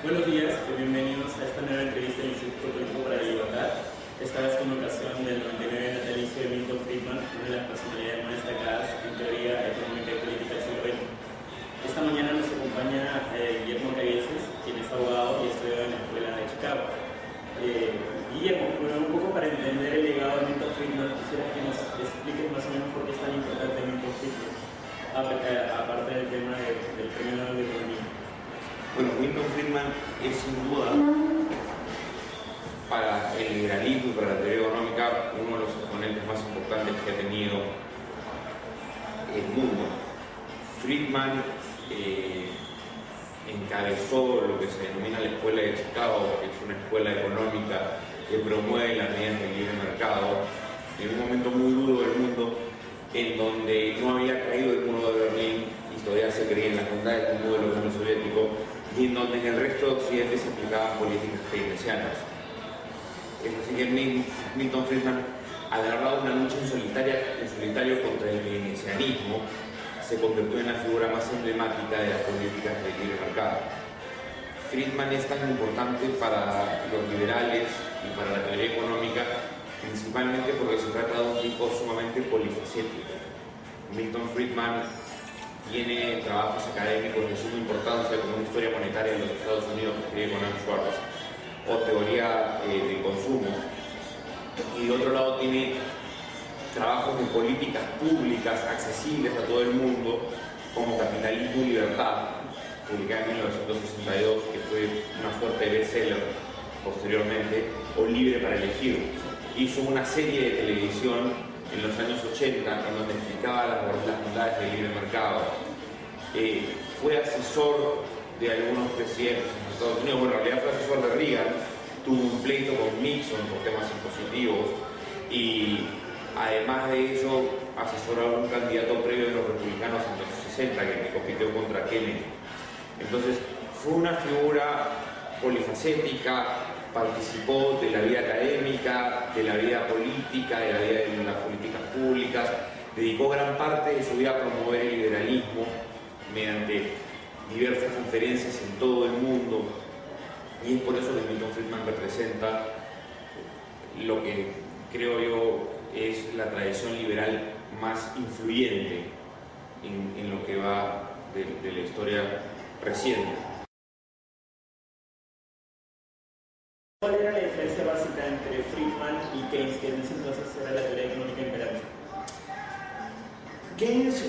Buenos días y bienvenidos a esta nueva entrevista del Instituto Político para la Libertad. Esta vez con ocasión del 99 natalicio de Milton Friedman, una de las personalidades más destacadas en teoría económica y política del siglo XX. Esta mañana nos acompaña Guillermo Cabieces, quien es abogado y estudió en la Escuela de Chicago. Guillermo, un poco para entender el legado de Milton Friedman, quisiera que nos expliques más o menos por qué es tan importante Milton Friedman, aparte del tema del premio Nobel de Economía. Bueno, Milton Friedman es sin duda, para el liberalismo y para la teoría económica, uno de los exponentes más importantes que ha tenido el mundo. Friedman encabezó lo que se denomina la Escuela de Chicago, que es una escuela económica que promueve las medidas del libre mercado, en un momento muy duro del mundo, en donde no había caído el muro de Berlín y todavía se creía en las bondades del modelo de la Unión Soviético, y en donde en el resto de Occidente se aplicaban políticas keynesianas. Es así que Milton Friedman, al agarrar una lucha en solitario contra el keynesianismo, se convirtió en la figura más emblemática de las políticas del libre mercado. Friedman es tan importante para los liberales y para la teoría económica, principalmente porque se trata de un tipo sumamente polifacético. Milton Friedman tiene trabajos académicos de suma importancia, como una historia monetaria de los Estados Unidos que escribe con Alan Schwartz, o teoría del consumo, y de otro lado tiene trabajos de políticas públicas accesibles a todo el mundo, como Capitalismo y Libertad, publicada en 1962, que fue una suerte de bestseller posteriormente, o Libre para elegir. Hizo una serie de televisión en los años 80, en donde explicaba las bondades del libre mercado. Fue asesor de algunos presidentes en Estados Unidos, bueno, en realidad fue asesor de Reagan, tuvo un pleito con Nixon por temas impositivos, y además de eso asesoró a un candidato previo de los republicanos en los 60 que compitió contra Kennedy. Entonces fue una figura polifacética, participó de la vida académica, de la vida política, de la vida de las políticas públicas, dedicó gran parte de su vida a promover el liberalismo mediante diversas conferencias en todo el mundo, y es por eso que Milton Friedman representa lo que creo yo es la tradición liberal más influyente en lo que va de la historia reciente. ¿Cuál era la diferencia básica entre Friedman y Keynes, que en ese entonces era la teoría económica imperante? Keynes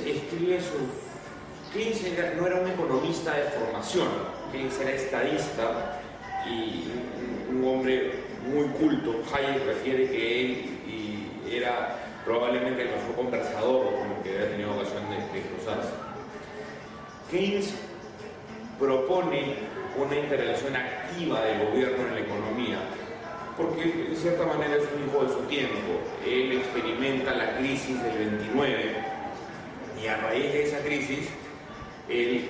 no era un economista de formación, Keynes era estadista y un hombre muy culto. Hayek refiere que él era probablemente el mejor conversador con el que había tenido ocasión de cruzarse. Keynes propone una intervención activa del gobierno en la economía, porque de cierta manera es un hijo de su tiempo. Él experimenta la crisis del 29 y a raíz de esa crisis él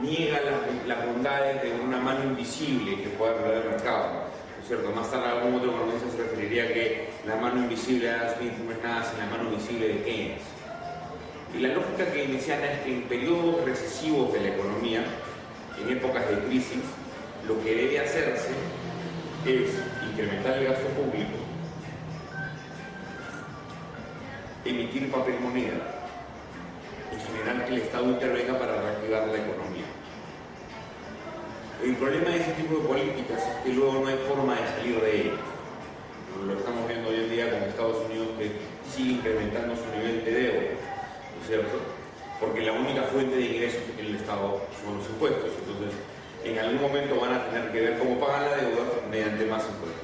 niega las bondades de una mano invisible que puede arreglar el mercado, ¿no es cierto? Más tarde algún otro economista se referiría a que la mano invisible de Adam Smith no es nada sin la mano visible de Keynes. Y la lógica keynesiana es que en periodos recesivos de la economía, en épocas de crisis, lo que debe hacerse es incrementar el gasto público, emitir papel moneda, en general que el Estado intervenga para reactivar la economía. El problema de ese tipo de políticas es que luego no hay forma de salir de ellas. Lo estamos viendo hoy en día con Estados Unidos, que sigue incrementando su nivel de deuda, ¿no es cierto? Porque la única fuente de ingresos que tiene el Estado son los impuestos. Entonces, en algún momento van a tener que ver cómo pagan la deuda mediante más impuestos.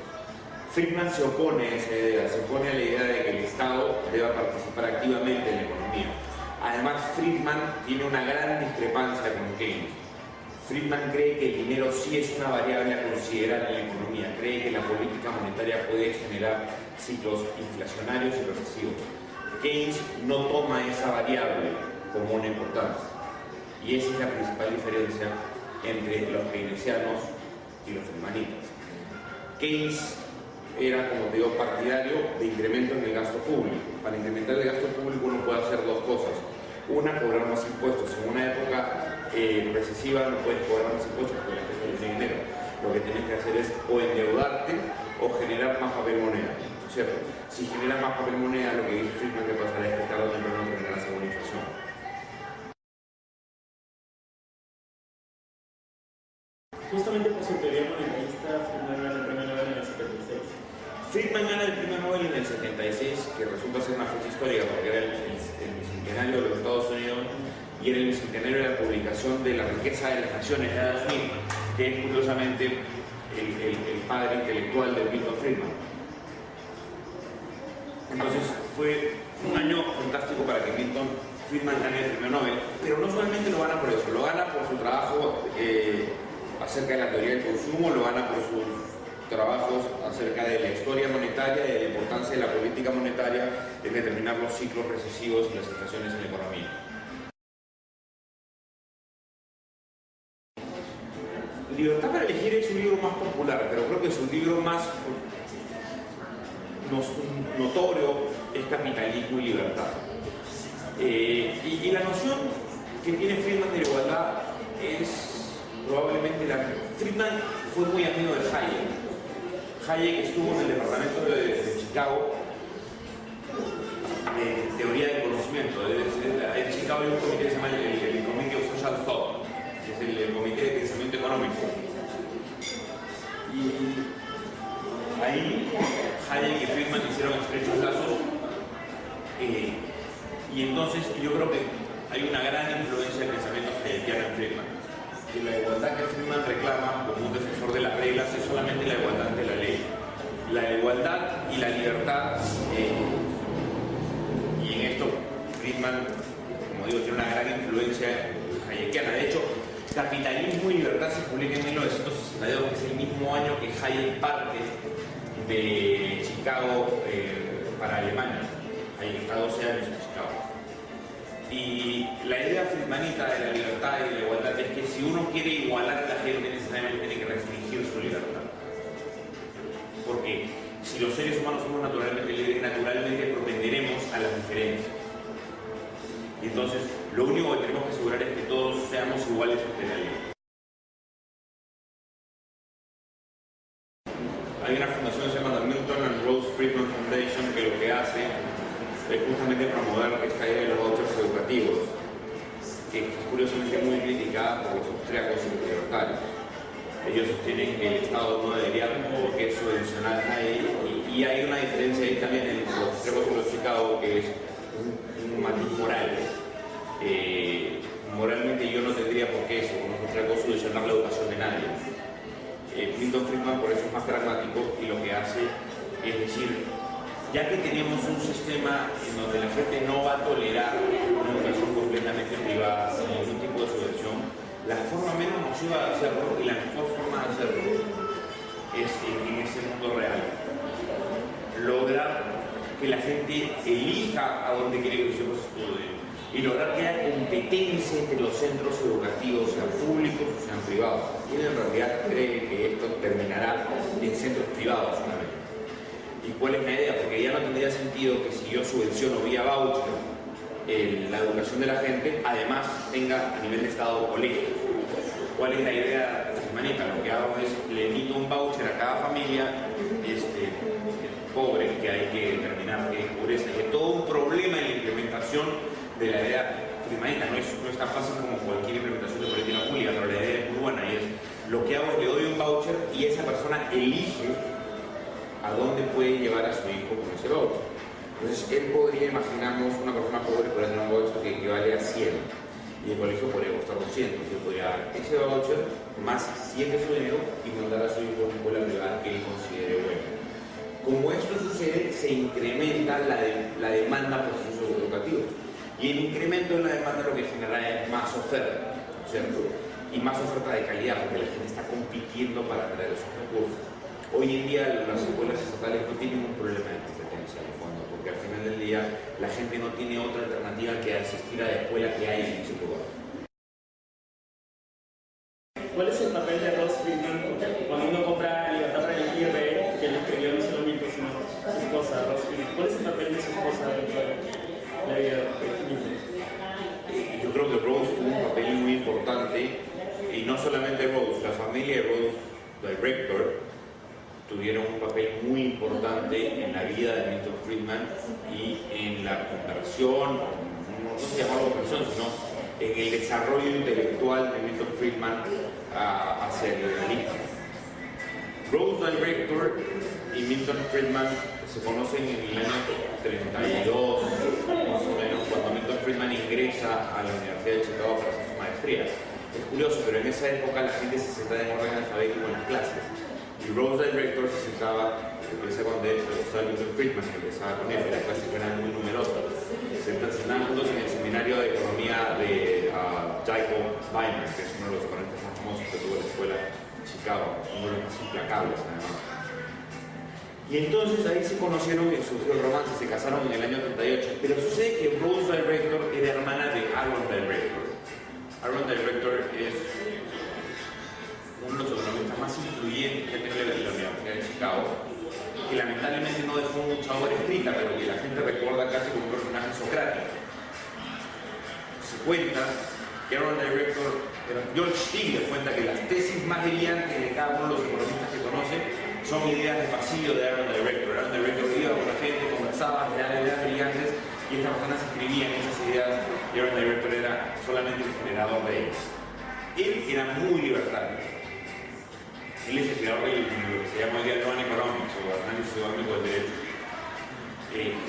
Friedman se opone a esa idea, se opone a la idea de que el Estado deba participar activamente en la economía. Además, Friedman tiene una gran discrepancia con Keynes. Friedman cree que el dinero sí es una variable a considerar en la economía, cree que la política monetaria puede generar ciclos inflacionarios y recesivos. Keynes no toma esa variable como una importancia, y esa es la principal diferencia entre los keynesianos y los friedmanistas. Keynes era, como te digo, partidario de incremento en el gasto público. Para incrementar el gasto público uno puede hacer dos cosas. Una, cobrar más impuestos. En una época recesiva no puedes cobrar más impuestos porque la gente no tiene dinero. Lo que tienes que hacer es o endeudarte o generar más papel moneda, ¿cierto? Si generas más papel moneda, lo que dice Friedman que pasará es que tarde o temprano terminarás con una inflación. Justamente por su teoría monetarista, Friedman gana el premio Nobel en el 76. Friedman gana el premio Nobel en el 76, que resulta ser una fecha histórica porque era el bicentenario de los Estados Unidos y era el bicentenario de la publicación de La riqueza de las naciones de Adam Smith, que es curiosamente el padre intelectual de Milton Friedman. Entonces fue un año fantástico para que Milton Friedman gane el premio Nobel, pero no solamente lo gana por eso, lo gana por su trabajo acerca de la teoría del consumo, lo gana por sus trabajos acerca de la historia monetaria y de la importancia de la política monetaria en determinar los ciclos recesivos y las estaciones en la economía. Libertad para elegir es un libro más popular, pero creo que es un libro más notorio, es Capitalismo y Libertad. Y la noción que tiene Friedman de la igualdad es probablemente la... Friedman fue muy amigo de Hayek. Hayek estuvo en el departamento de Chicago de teoría del conocimiento. En Chicago hay un comité que se llama el Committee of Social Thought, que es el comité de pensamiento económico. Y ahí Hayek y Friedman hicieron estrechos lazos. Y entonces yo creo que hay una gran influencia del pensamiento hayekiano en Friedman. Y la igualdad que Friedman reclama como un defensor de las reglas es solamente la igualdad ante la ley. La igualdad y la libertad, y en esto Friedman, como digo, tiene una gran influencia hayekiana. De hecho, Capitalismo y Libertad se publica en 1962, que es el mismo año que Hayek parte de Chicago para Alemania. Hayek está 12 años en Chicago. Y la idea friedmanita de la libertad y de la igualdad es que si uno quiere igualar a la gente, necesariamente tiene que restringir su libertad. Porque si los seres humanos somos naturalmente libres, naturalmente propenderemos a las diferencias. Y entonces, lo único que tenemos que asegurar es que todos seamos iguales ante la ley. Hay una fundación que se llama The Milton and Rose Friedman Foundation que lo que hace es justamente promover esta idea de los vouchers educativos, que es curiosamente muy criticada por los austríacos y los libertarios. Ellos sostienen que el Estado no debería por qué subvencionar a nadie, y hay una diferencia ahí también entre los austríacos y los de Chicago, que es un matiz moral. Moralmente yo no tendría por qué eso, con los austríacos, subvencionar la educación de nadie. Milton Friedman por eso es más pragmático y lo que hace es decir, ya que tenemos un sistema en donde la gente no va a tolerar una educación completamente privada sin ningún tipo de subvención, la forma menos nociva de hacerlo y la mejor forma de hacerlo es en ese mundo real. Lograr que la gente elija a dónde quiere que sus hijos estudien y lograr que haya competencia entre los centros educativos, sean públicos o sean privados. Y en realidad cree que esto terminará en centros privados solamente. ¿Y cuál es la idea? Porque ya no tendría sentido que si yo subvenciono vía voucher la educación de la gente, además tenga a nivel de Estado colegios. ¿Cuál es la idea friedmanita? Lo que hago es le emito un voucher a cada familia pobre, que hay que determinar que es pobreza. Y es todo un problema en la implementación de la idea friedmanita. No es tan fácil como cualquier implementación de política pública, pero la idea es muy buena y es lo que hago es le doy un voucher y esa persona elige a dónde puede llevar a su hijo con ese voucher. Entonces, él podría imaginarnos una persona pobre por tener un voucher que equivale a 100 y el colegio podría costar 200. Yo podría dar ese voucher más 100 de su dinero y mandar a su hijo a una escuela privada que él considere buena. Como esto sucede, se incrementa la demanda por servicios educativos. Y el incremento en la demanda lo que genera es más oferta, ¿cierto? Y más oferta de calidad, porque la gente está compitiendo para traer esos recursos. Hoy en día las escuelas estatales no tienen un problema de competencia en el fondo, porque al final del día la gente no tiene otra alternativa que asistir a la escuela que hay en ese lugar. ¿Cuál es el papel de Ross Friedman cuando uno compra Libertad para elegir, que lo escribió no solo Milton, sino su esposa, Ross Friedman? ¿Cuál es el papel de su esposa dentro de la vida de Milton? Yo creo que Rose tuvo un papel muy importante no solamente Rose, la familia de Rose Director tuvieron un papel muy importante en la vida de Milton Friedman y en la conversión, no se llamaba conversión, sino en el desarrollo intelectual de Milton Friedman hacia el liberalismo. Rose Director y Milton Friedman se conocen en el año 32, más o menos, cuando Milton Friedman ingresa a la Universidad de Chicago para hacer su maestría. Es curioso, pero en esa época la gente se sentaba en orden alfabético en las clases. Y Rose Director se sentaba, empieza con de hecho, Milton Friedman, que empezaba con F, las clases eran muy numerosas. Se sentaban juntos en el seminario de economía de Jacob Weimer, que es uno de los economistas más famosos que tuvo la escuela de Chicago, uno de los más implacables además. Y entonces ahí se conocieron y surgió el romance, se casaron en el año 38. Pero sucede que Rose Director era hermana de Aaron Director. Aaron Director es uno de los economistas más influyentes que ha tenido la Universidad de Chicago, que lamentablemente no dejó mucha obra escrita, pero que la gente recuerda casi como un personaje socrático. Se cuenta que Aaron Director, George Stigler cuenta que las tesis más brillantes de cada uno de los economistas que conoce son ideas de pasillo de Aaron Director. Aaron Director iba con la gente, conversaba, le daba ideas brillantes y estas personas escribían esas ideas y Aaron Director era solamente el generador de ellas. Él era muy libertario. Él es el creador de lo que se llama hoy día non-economics o análisis económico del derecho,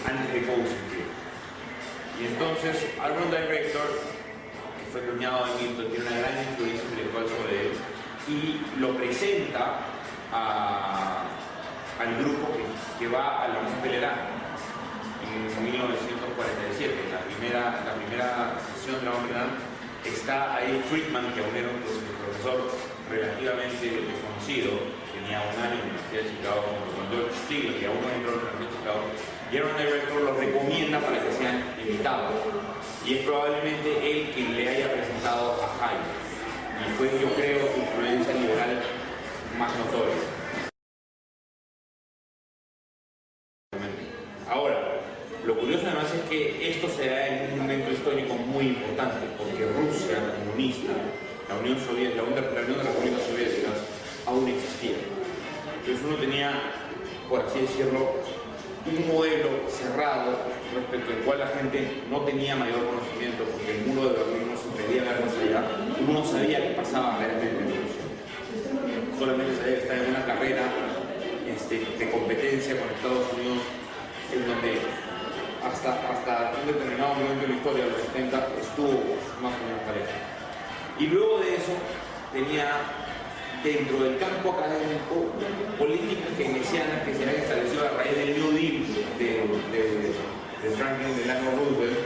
antes de Coase. Y entonces Aaron Director, que fue cuñado de Milton, tiene una gran influencia intelectual sobre él y lo presenta al grupo que va a la Unión Pelerán en 1947. La primera sesión de la Unión Pelerán está ahí Friedman, que aún era un profesor relativamente desconocido, tenía un año en la Universidad de Chicago, con George Stigler, que aún no entró en la Universidad de Chicago, y Aaron Director los recomienda para que sean invitados. Y es probablemente él quien le haya presentado a Hayek. Y fue, yo creo, su influencia liberal más notoria. Ahora, lo curioso además es que esto se da en un momento histórico muy importante, porque Rusia comunista, la Unión de las Repúblicas Soviéticas, aún existía. Entonces uno tenía, por así decirlo, un modelo cerrado respecto al cual la gente no tenía mayor conocimiento, porque el muro de Berlín no se impedía ver más allá, uno no sabía qué pasaba realmente en Rusia. Solamente sabía que estaba en una carrera de competencia con Estados Unidos, en donde hasta un determinado momento en la historia de los 70 estuvo más o menos pareja. Y luego de eso tenía dentro del campo académico políticas keynesianas que se habían establecido a raíz del New Deal de Franklin Delano Roosevelt,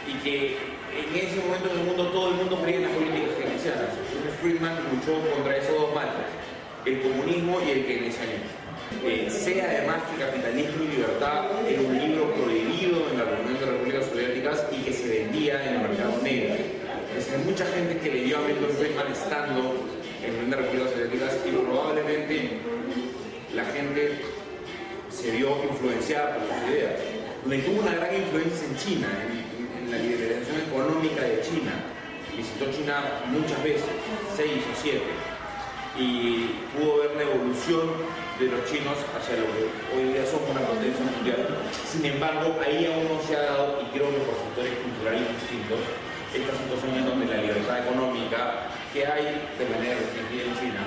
y que en ese momento en el mundo todo el mundo creía en las políticas keynesianas. Entonces Friedman luchó contra esos dos males, el comunismo y el keynesianismo. Sé además que Capitalismo y Libertad era un libro prohibido en la Unión de Repúblicas Soviéticas y que se vendía en el mercado negro. Entonces, hay mucha gente que leyó a Milton Friedman estando en la Unión de Repúblicas Soviéticas y probablemente la gente se vio influenciada por sus ideas. Donde tuvo una gran influencia en China, en la liberalización económica de China. Visitó China muchas veces, 6 o 7. Y pudo ver la evolución de los chinos hacia lo que hoy día son una potencia mundial. Sin embargo, ahí aún no se ha dado, y creo que por factores culturales distintos, esta situación en donde la libertad económica que hay de manera restringida en China